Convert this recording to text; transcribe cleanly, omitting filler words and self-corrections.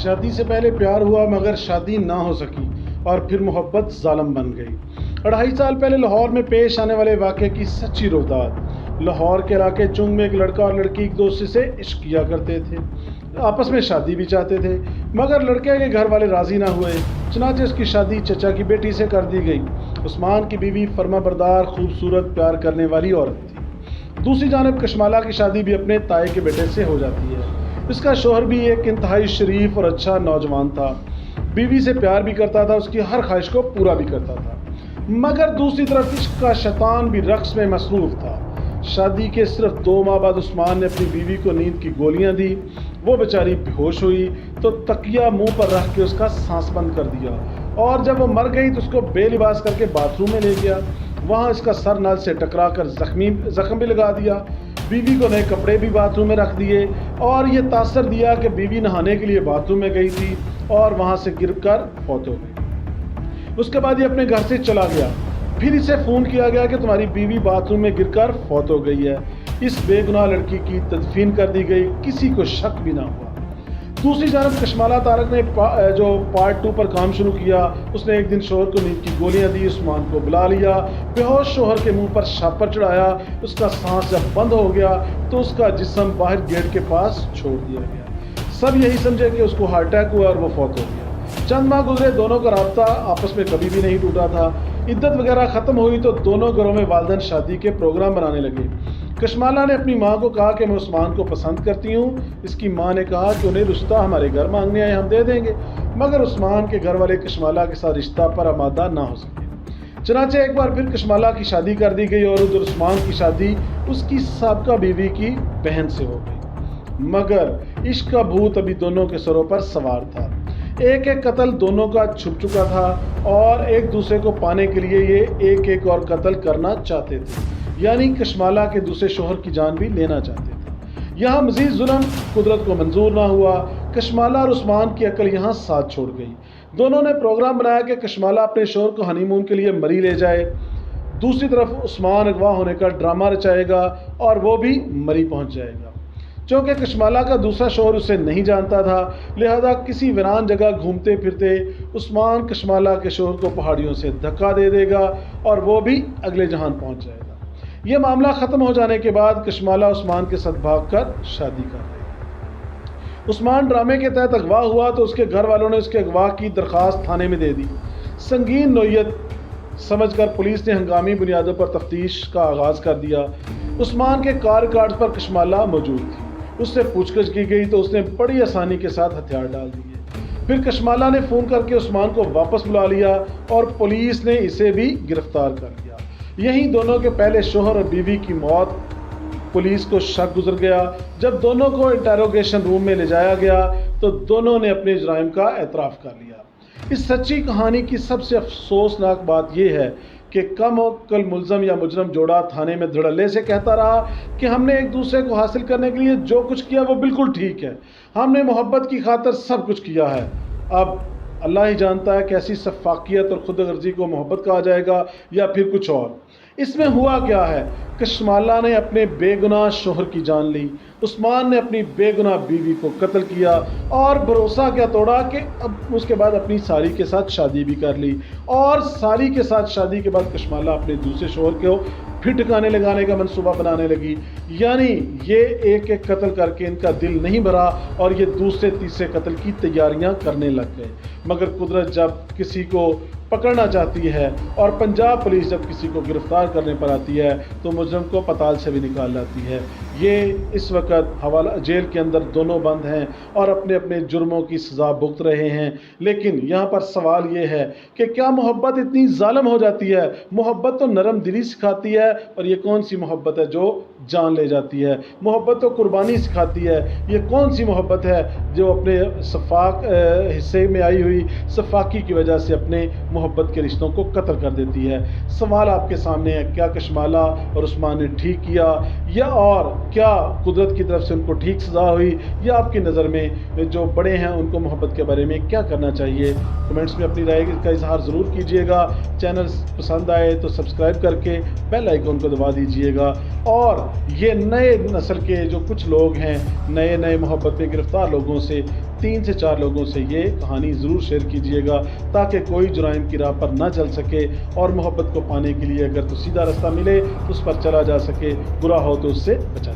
شادی سے پہلے پیار ہوا مگر شادی نہ ہو سکی اور پھر محبت ظالم بن گئی۔ 2.5 سال پہلے لاہور میں پیش آنے والے واقعے کی سچی روداد۔ لاہور کے علاقے چنگ میں ایک لڑکا اور لڑکی ایک دوسرے سے عشق کیا کرتے تھے، آپس میں شادی بھی چاہتے تھے، مگر لڑکے کے گھر والے راضی نہ ہوئے، چنانچہ اس کی شادی چچا کی بیٹی سے کر دی گئی۔ عثمان کی بیوی فرما بردار، خوبصورت، پیار کرنے والی عورت تھی۔ دوسری جانب کشمالہ کی شادی بھی اپنے تائی کے بیٹے سے ہو جاتی ہے۔ اس کا شوہر بھی ایک انتہائی شریف اور اچھا نوجوان تھا، بیوی سے پیار بھی کرتا تھا، اس کی ہر خواہش کو پورا بھی کرتا تھا، مگر دوسری طرف عشق کا شیطان بھی رقص میں مصروف تھا۔ شادی کے صرف 2 ماہ بعد عثمان نے اپنی بیوی کو نیند کی گولیاں دی، وہ بیچاری بے ہوش ہوئی تو تکیہ منہ پر رکھ کے اس کا سانس بند کر دیا، اور جب وہ مر گئی تو اس کو بے لباس کر کے باتھ روم میں لے گیا، وہاں اس کا سر نل سے ٹکرا کر زخم بھی لگا دیا۔ بیوی کو نئے کپڑے بھی باتھ روم میں رکھ دیے اور یہ تاثر دیا کہ بیوی نہانے کے لیے باتھ روم میں گئی تھی اور وہاں سے گر کر فوت ہو گئی۔ اس کے بعد یہ اپنے گھر سے چلا گیا، پھر اسے فون کیا گیا کہ تمہاری بیوی باتھ روم میں گر کر فوت ہو گئی ہے۔ اس بے گناہ لڑکی کی تدفین کر دی گئی، کسی کو شک بھی نہ ہوا۔ دوسری جانب کشمالہ طارق نے جو پارٹ 2 پر کام شروع کیا، اس نے ایک دن شوہر کو نیند کی گولیاں دی، عثمان کو بلا لیا، بے ہوش شوہر کے منہ پر شاپر چڑھایا، اس کا سانس جب بند ہو گیا تو اس کا جسم باہر گیٹ کے پاس چھوڑ دیا گیا۔ سب یہی سمجھے کہ اس کو ہارٹ اٹیک ہوا اور وہ فوت ہو گیا۔ چند ماہ گزرے، دونوں کا رابطہ آپس میں کبھی بھی نہیں ٹوٹا تھا۔ عدت وغیرہ ختم ہوئی تو دونوں گھروں میں والدین شادی کے پروگرام بنانے لگے۔ کشمالہ نے اپنی ماں کو کہا کہ میں عثمان کو پسند کرتی ہوں۔ اس کی ماں نے کہا کہ انہیں رشتہ ہمارے گھر مانگنے آئے، ہم دے دیں گے، مگر عثمان کے گھر والے کشمالہ کے ساتھ رشتہ پر آمادہ نہ ہو سکے۔ چنانچہ ایک بار پھر کشمالہ کی شادی کر دی گئی اور ادھر عثمان کی شادی اس کی سابقہ بیوی کی بہن سے ہو گئی، مگر عشق کا بھوت ابھی دونوں کے سروں پر سوار تھا۔ ایک ایک قتل دونوں کا چھپ چکا تھا اور ایک دوسرے کو پانے کے لیے یہ ایک ایک اور قتل کرنا چاہتے تھے، یعنی کشمالہ کے دوسرے شوہر کی جان بھی لینا چاہتے تھے۔ یہاں مزید ظلم قدرت کو منظور نہ ہوا، کشمالہ اور عثمان کی عقل یہاں ساتھ چھوڑ گئی۔ دونوں نے پروگرام بنایا کہ کشمالہ اپنے شوہر کو ہنی مون کے لیے مری لے جائے، دوسری طرف عثمان اغوا ہونے کا ڈرامہ رچائے گا اور وہ بھی مری پہنچ جائے گا۔ چونکہ کشمالہ کا دوسرا شوہر اسے نہیں جانتا تھا، لہذا کسی ویران جگہ گھومتے پھرتے عثمان کشمالہ کے شوہر کو پہاڑیوں سے دھکا دے دے گا اور وہ بھی اگلے جہان پہنچ جائے گا۔ یہ معاملہ ختم ہو جانے کے بعد کشمالہ عثمان کے ساتھ بھاگ کر شادی کر گئی۔ عثمان ڈرامے کے تحت اغوا ہوا تو اس کے گھر والوں نے اس کے اغوا کی درخواست تھانے میں دے دی۔ سنگین نوعیت سمجھ کر پولیس نے ہنگامی بنیادوں پر تفتیش کا آغاز کر دیا۔ عثمان کے کار ریکارڈ پر کشمالہ موجود تھی، اس سے پوچھ گچھ کی گئی تو اس نے بڑی آسانی کے ساتھ ہتھیار ڈال دیے۔ پھر کشمالہ نے فون کر کے عثمان کو واپس بلا لیا اور پولیس نے اسے بھی گرفتار کر لیا۔ یہیں دونوں کے پہلے شوہر اور بیوی کی موت پولیس کو شک گزر گیا۔ جب دونوں کو انٹروگیشن روم میں لے جایا گیا تو دونوں نے اپنے جرائم کا اعتراف کر لیا۔ اس سچی کہانی کی سب سے افسوسناک بات یہ ہے کہ کم عقل ملزم یا مجرم جوڑا تھانے میں دھڑلے سے کہتا رہا کہ ہم نے ایک دوسرے کو حاصل کرنے کے لیے جو کچھ کیا وہ بالکل ٹھیک ہے، ہم نے محبت کی خاطر سب کچھ کیا ہے۔ اب اللہ ہی جانتا ہے کہ ایسی سفاکیت اور خود غرضی کو محبت کہا جائے گا یا پھر کچھ اور۔ اس میں ہوا کیا ہے؟ کشمالہ نے اپنے بے گناہ شوہر کی جان لی، عثمان نے اپنی بے گناہ بیوی کو قتل کیا اور بھروسہ کیا توڑا کہ اب اس کے بعد اپنی ساری کے ساتھ شادی بھی کر لی، اور ساری کے ساتھ شادی کے بعد کشمالہ اپنے دوسرے شوہر کو پھر ٹھکانے لگانے کا منصوبہ بنانے لگی۔ یعنی یہ ایک ایک قتل کر کے ان کا دل نہیں بھرا اور یہ دوسرے تیسرے قتل کی تیاریاں کرنے لگ گئے۔ مگر قدرت جب کسی کو پکڑنا چاہتی ہے اور پنجاب پولیس جب کسی کو گرفتار کرنے پر آتی ہے تو مجرم کو پتال سے بھی نکال لاتی ہے۔ یہ اس وقت حوالہ جیل کے اندر دونوں بند ہیں اور اپنے اپنے جرموں کی سزا بھگت رہے ہیں۔ لیکن یہاں پر سوال یہ ہے کہ کیا محبت اتنی ظالم ہو جاتی ہے؟ محبت تو نرم دلی سکھاتی ہے، اور یہ کون سی محبت ہے جو جان لے جاتی ہے؟ محبت تو قربانی سکھاتی ہے، یہ کون سی محبت ہے جو اپنے صفاق حصے میں آئی ہوئی صفاقی کی وجہ سے اپنے محبت کے رشتوں کو قتل کر دیتی ہے؟ سوال آپ کے سامنے ہے، کیا کشمالہ اور عثمان نے ٹھیک کیا یا اور کیا قدرت کی طرف سے ان کو ٹھیک سزا ہوئی یا آپ کی نظر میں جو بڑے ہیں ان کو محبت کے بارے میں کیا کرنا چاہیے؟ کمنٹس میں اپنی رائے کا اظہار ضرور کیجیے گا۔ چینل پسند آئے تو سبسکرائب کر کے بیل آئیکن کو دبا دیجیے گا، اور یہ نئے نسل کے جو کچھ لوگ ہیں، نئے محبت میں گرفتار لوگوں سے 3 سے 4 لوگوں سے یہ کہانی ضرور شیئر کیجیے گا، تاکہ کوئی جرائم کی راہ پر نہ چل سکے، اور محبت کو پانے کے لیے اگر تو سیدھا راستہ ملے تو اس پر چلا جا سکے، برا ہو تو اس سے بچا